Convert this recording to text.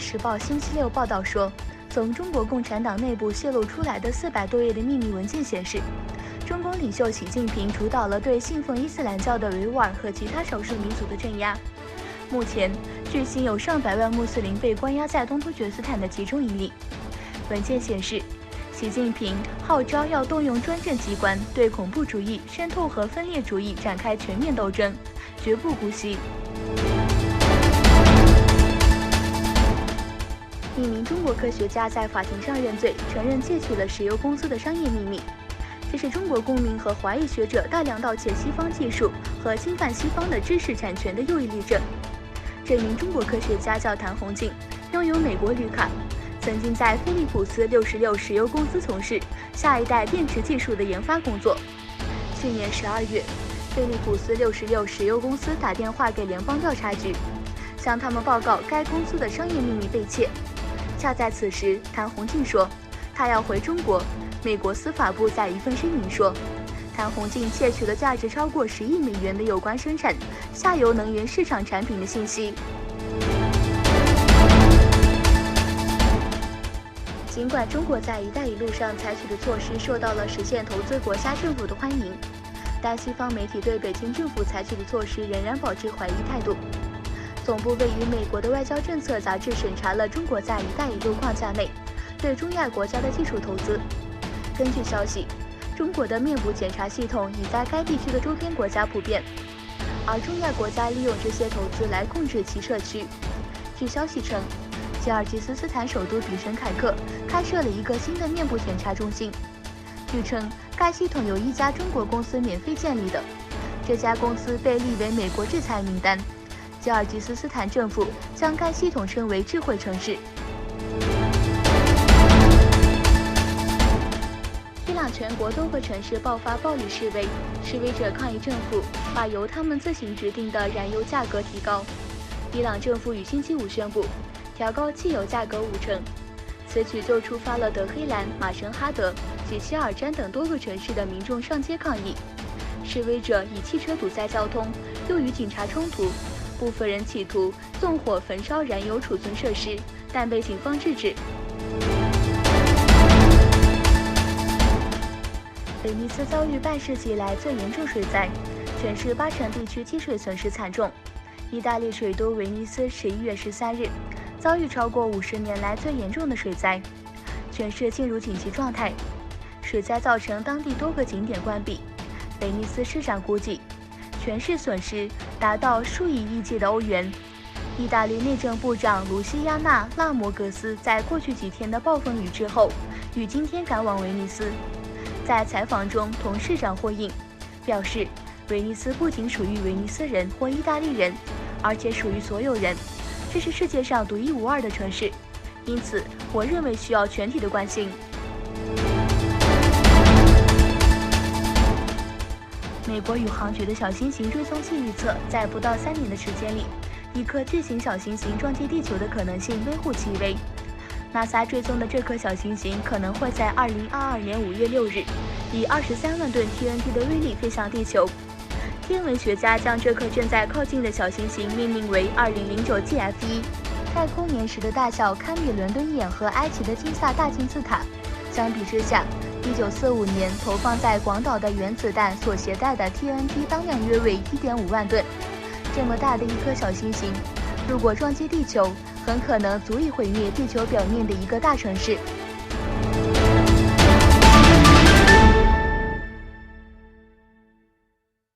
时报》星期六报道说，从中国共产党内部泄露出来的400多页的秘密文件显示，中共领袖习近平主导了对信奉伊斯兰教的维吾尔和其他少数民族的镇压。目前，据悉有上百万穆斯林被关押在东突厥斯坦的集中营里。文件显示，习近平号召要动用专政机关对恐怖主义、渗透和分裂主义展开全面斗争，绝不姑息。一名中国科学家在法庭上认罪，承认窃取了石油公司的商业秘密。这是中国公民和华裔学者大量盗窃西方技术和侵犯西方的知识产权的又一例证。这名中国科学家叫谭红进，拥有美国绿卡，曾经在飞利浦斯66石油公司从事下一代电池技术的研发工作。去年12月，飞利浦斯66石油公司打电话给联邦调查局，向他们报告该公司的商业秘密被窃。恰在此时，谭红进说他要回中国。美国司法部在一份声明说，谭红进窃取了价值超过10亿美元的有关生产下游能源市场产品的信息。尽管中国在“一带一路”上采取的措施受到了实现投资国家政府的欢迎，但西方媒体对北京政府采取的措施仍然保持怀疑态度。总部位于美国的外交政策杂志审查了中国在“一带一路”框架内对中亚国家的技术投资。根据消息，中国的面部检查系统已在该地区的周边国家普遍，而中亚国家利用这些投资来控制其社区。据消息称，吉尔吉斯斯坦首都比什凯克开设了一个新的面部检查中心。据称，该系统由一家中国公司免费建立的，这家公司被列为美国制裁名单。吉尔吉斯斯坦政府将该系统称为智慧城市。伊朗全国多个城市爆发暴力示威，示威者抗议政府把由他们自行决定的燃油价格提高。伊朗政府于星期五宣布调高汽油价格50%，此举就触发了德黑兰、马什哈德及希尔詹等多个城市的民众上街抗议。示威者以汽车堵塞交通，又与警察冲突，部分人企图纵火焚烧燃油储存设施，但被警方制止。威尼斯遭遇半世纪以来最严重水灾，全市80%地区积水损失惨重。意大利水都威尼斯11月13日遭遇超过50年来最严重的水灾，全市进入紧急状态。水灾造成当地多个景点关闭。威尼斯市长估计，全市损失达到数以亿计的欧元。意大利内政部长卢西亚纳·拉摩格斯在过去几天的暴风雨之后，于今天赶往威尼斯。在采访中同市长会应，表示威尼斯不仅属于威尼斯人或意大利人，而且属于所有人，这是世界上独一无二的城市，因此我认为需要全体的关心。美国宇航局的小行星追踪器预测，在不到3年的时间里，一颗巨型小行星撞击地球的可能性微乎其微。NASA 追踪的这颗小行星可能会在2022年5月6日以23万吨 TNT 的威力飞向地球。天文学家将这颗正在靠近的小行星命名为2009 GF1。太空年时的大小堪比伦敦眼和埃及的金萨大金字塔。相比之下，1945年投放在广岛的原子弹所携带的 TNT 当量约为1.5万吨。这么大的一颗小行星，如果撞击地球，很可能足以毁灭地球表面的一个大城市。